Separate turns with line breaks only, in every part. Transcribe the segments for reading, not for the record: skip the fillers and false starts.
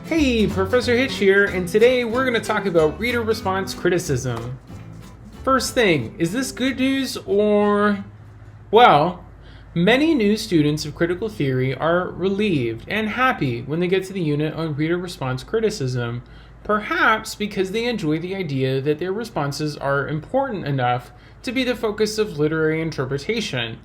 Hey, Professor Hitch here, and today we're going to talk about reader response criticism. First thing, is this good news or... Well, many new students of critical theory are relieved and happy when they get to the unit on reader response criticism, perhaps because they enjoy the idea that their responses are important enough to be the focus of literary interpretation.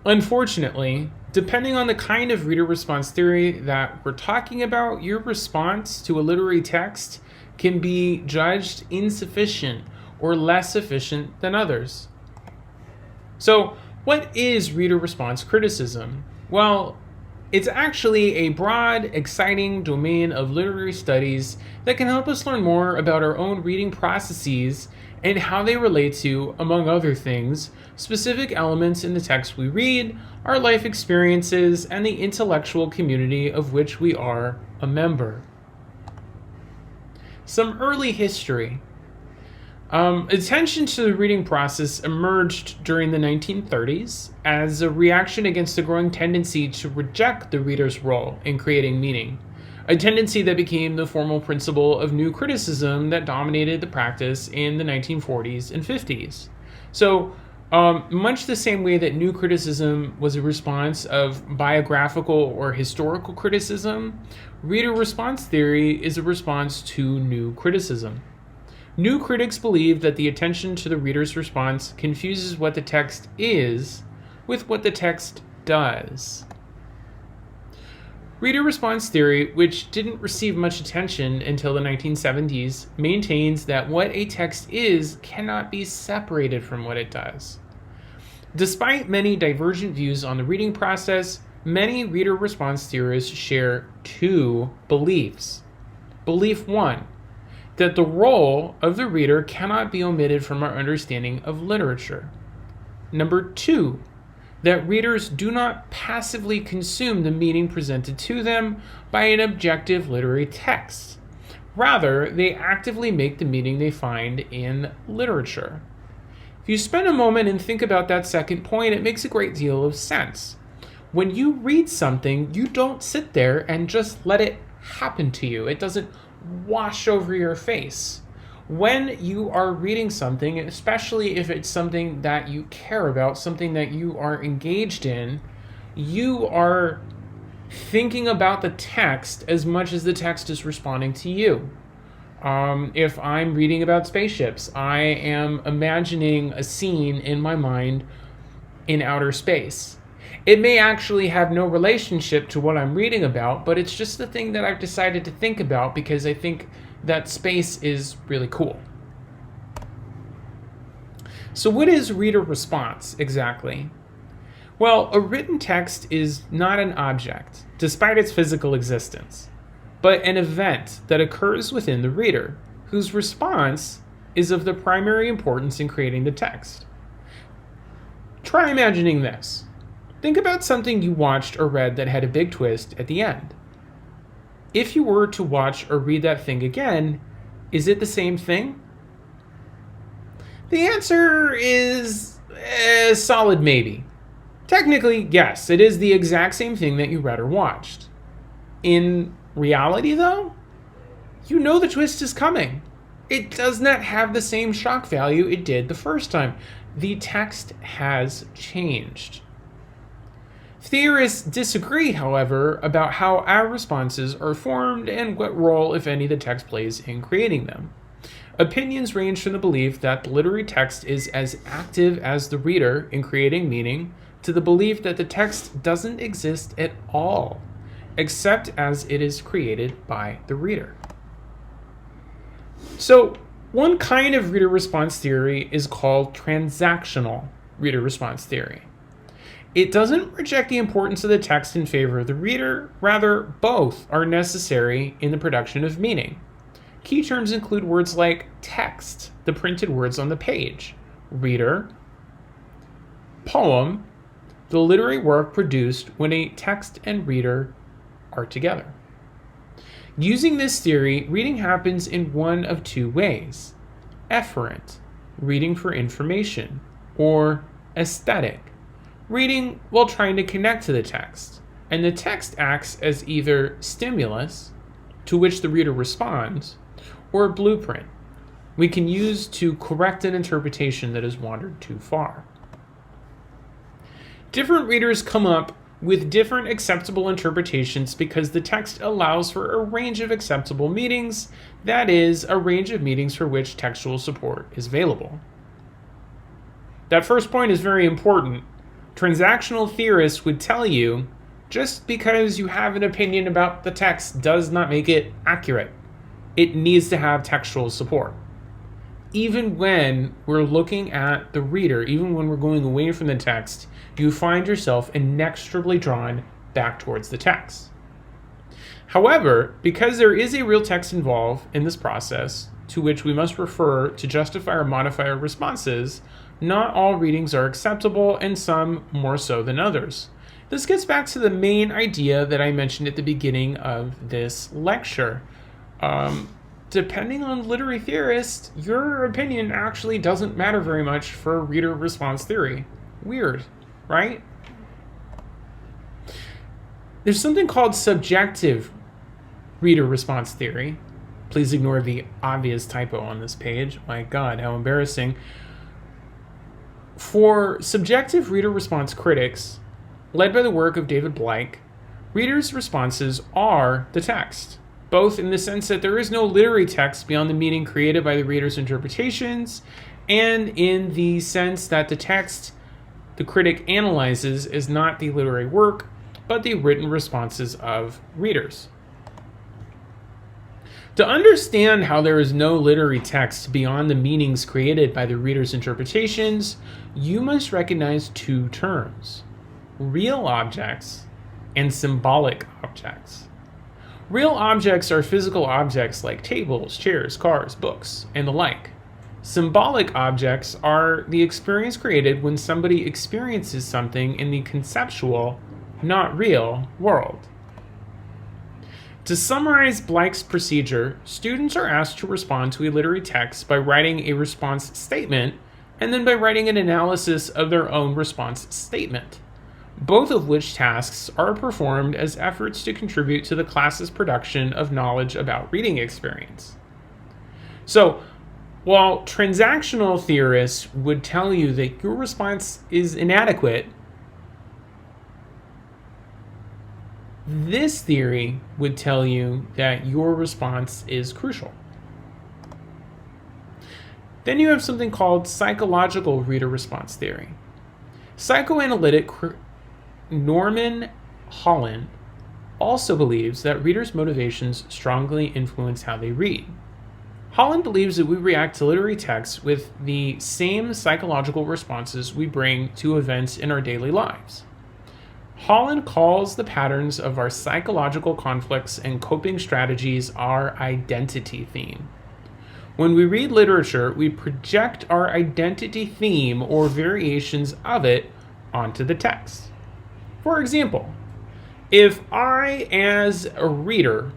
Unfortunately, depending on the kind of reader response theory that we're talking about, your response to a literary text can be judged insufficient or less efficient than others. So, what is reader response criticism? Well, it's actually a broad, exciting domain of literary studies that can help us learn more about our own reading processes and how they relate to, among other things, specific elements in the text we read, our life experiences, and the intellectual community of which we are a member. Some early history. Attention to the reading process emerged during the 1930s as a reaction against the growing tendency to reject the reader's role in creating meaning, a tendency that became the formal principle of new criticism that dominated the practice in the 1940s and 50s. So, much the same way that new criticism was a response of biographical or historical criticism, reader response theory is a response to new criticism. New critics believe that the attention to the reader's response confuses what the text is with what the text does. Reader response theory, which didn't receive much attention until the 1970s, maintains that what a text is cannot be separated from what it does. Despite many divergent views on the reading process, many reader response theorists share two beliefs. Belief 1, that the role of the reader cannot be omitted from our understanding of literature. Number 2, that readers do not passively consume the meaning presented to them by an objective literary text. Rather, they actively make the meaning they find in literature. If you spend a moment and think about that second point, it makes a great deal of sense. When you read something, you don't sit there and just let it happen to you. It doesn't wash over your face. When you are reading something, especially if it's something that you care about, something that you are engaged in, you are thinking about the text as much as the text is responding to you. If I'm reading about spaceships, I am imagining a scene in my mind in outer space. It may actually have no relationship to what I'm reading about, but it's just the thing that I've decided to think about because I think that space is really cool. So what is reader response exactly? Well, a written text is not an object, despite its physical existence, but an event that occurs within the reader, whose response is of the primary importance in creating the text. Try imagining this. Think about something you watched or read that had a big twist at the end. If you were to watch or read that thing again, is it the same thing? The answer is a solid maybe. Technically, yes, it is the exact same thing that you read or watched. In reality, though, you know the twist is coming. It does not have the same shock value it did the first time. The text has changed. Theorists disagree, however, about how our responses are formed and what role, if any, the text plays in creating them. Opinions range from the belief that the literary text is as active as the reader in creating meaning to the belief that the text doesn't exist at all, except as it is created by the reader. So, one kind of reader response theory is called transactional reader response theory. It doesn't reject the importance of the text in favor of the reader, rather, both are necessary in the production of meaning. Key terms include words like text, the printed words on the page, reader, poem, the literary work produced when a text and reader are together. Using this theory, reading happens in one of two ways: efferent, reading for information, or aesthetic, reading while trying to connect to the text, and the text acts as either stimulus to which the reader responds, or a blueprint we can use to correct an interpretation that has wandered too far. Different readers come up with different acceptable interpretations because the text allows for a range of acceptable meanings, that is, a range of meanings for which textual support is available. That first point is very important. Transactional theorists would tell you just because you have an opinion about the text does not make it accurate. It needs to have textual support. Even when we're looking at the reader, even when we're going away from the text, you find yourself inexorably drawn back towards the text. However, because there is a real text involved in this process, to which we must refer to justify or modify our responses, not all readings are acceptable, and some more so than others. This gets back to the main idea that I mentioned at the beginning of this lecture. Depending on literary theorists, your opinion actually doesn't matter very much for reader response theory. Weird, right? There's something called subjective reader response theory. Please ignore the obvious typo on this page. My God, how embarrassing. For subjective reader response critics, led by the work of David Blake, readers' responses are the text, both in the sense that there is no literary text beyond the meaning created by the reader's interpretations, and in the sense that the text the critic analyzes is not the literary work, but the written responses of readers. To understand how there is no literary text beyond the meanings created by the reader's interpretations, you must recognize two terms: real objects and symbolic objects. Real objects are physical objects like tables, chairs, cars, books, and the like. Symbolic objects are the experience created when somebody experiences something in the conceptual, not real, world. To summarize Blake's procedure, students are asked to respond to a literary text by writing a response statement and then by writing an analysis of their own response statement, both of which tasks are performed as efforts to contribute to the class's production of knowledge about reading experience. So, while transactional theorists would tell you that your response is inadequate, this theory would tell you that your response is crucial. Then you have something called psychological reader response theory. Psychoanalytic Norman Holland also believes that readers' motivations strongly influence how they read. Holland believes that we react to literary texts with the same psychological responses we bring to events in our daily lives. Holland calls the patterns of our psychological conflicts and coping strategies our identity theme. When we read literature, we project our identity theme or variations of it onto the text. For example, if I, as a reader,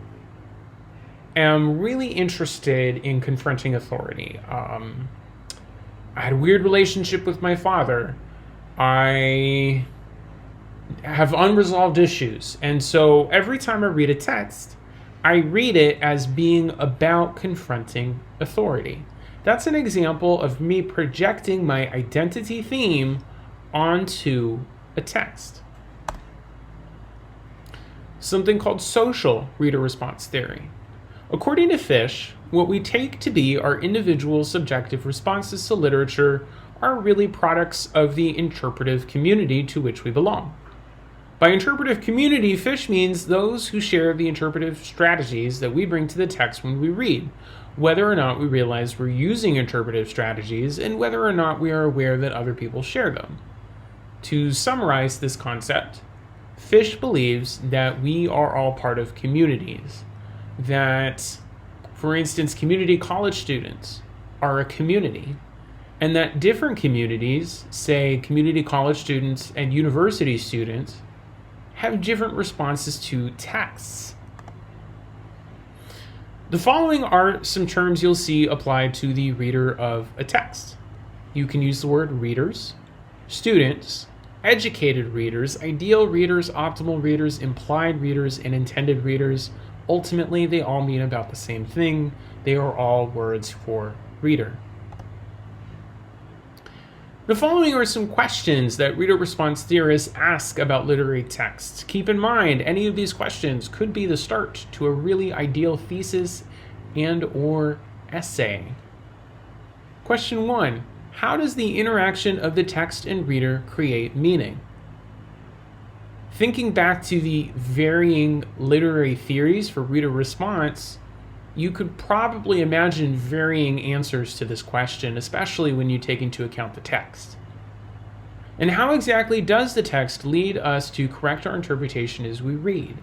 am really interested in confronting authority, I had a weird relationship with my father, I have unresolved issues, and so every time I read a text, I read it as being about confronting authority. That's an example of me projecting my identity theme onto a text. Something called social reader response theory. According to Fish, what we take to be our individual subjective responses to literature are really products of the interpretive community to which we belong. By interpretive community, Fish means those who share the interpretive strategies that we bring to the text when we read, whether or not we realize we're using interpretive strategies, and whether or not we are aware that other people share them. To summarize this concept, Fish believes that we are all part of communities. That, for instance, community college students are a community, and that different communities, say community college students and university students, have different responses to texts. The following are some terms you'll see applied to the reader of a text. You can use the word readers, students, educated readers, ideal readers, optimal readers, implied readers, and intended readers, ultimately they all mean about the same thing. They are all words for reader. The following are some questions that reader response theorists ask about literary texts. Keep in mind, any of these questions could be the start to a really ideal thesis and/or essay. Question 1. How does the interaction of the text and reader create meaning? Thinking back to the varying literary theories for reader response, you could probably imagine varying answers to this question, especially when you take into account the text. And how exactly does the text lead us to correct our interpretation as we read?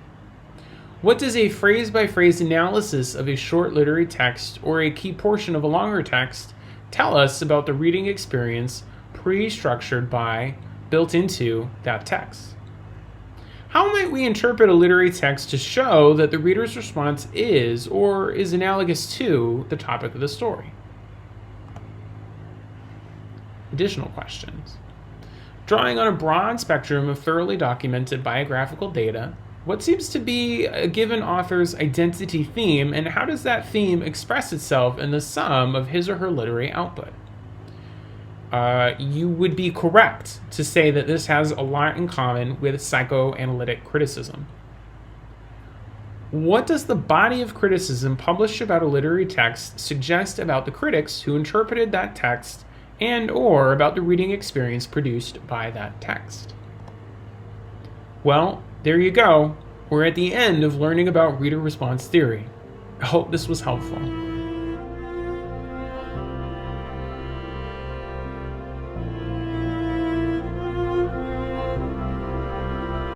What does a phrase-by-phrase analysis of a short literary text or a key portion of a longer text tell us about the reading experience pre-structured by, built into, that text? How might we interpret a literary text to show that the reader's response is, or is analogous to, the topic of the story? Additional questions. Drawing on a broad spectrum of thoroughly documented biographical data, what seems to be a given author's identity theme, and how does that theme express itself in the sum of his or her literary output? You would be correct to say that this has a lot in common with psychoanalytic criticism. What does the body of criticism published about a literary text suggest about the critics who interpreted that text and/or about the reading experience produced by that text? Well, there you go. We're at the end of learning about reader response theory. I hope this was helpful.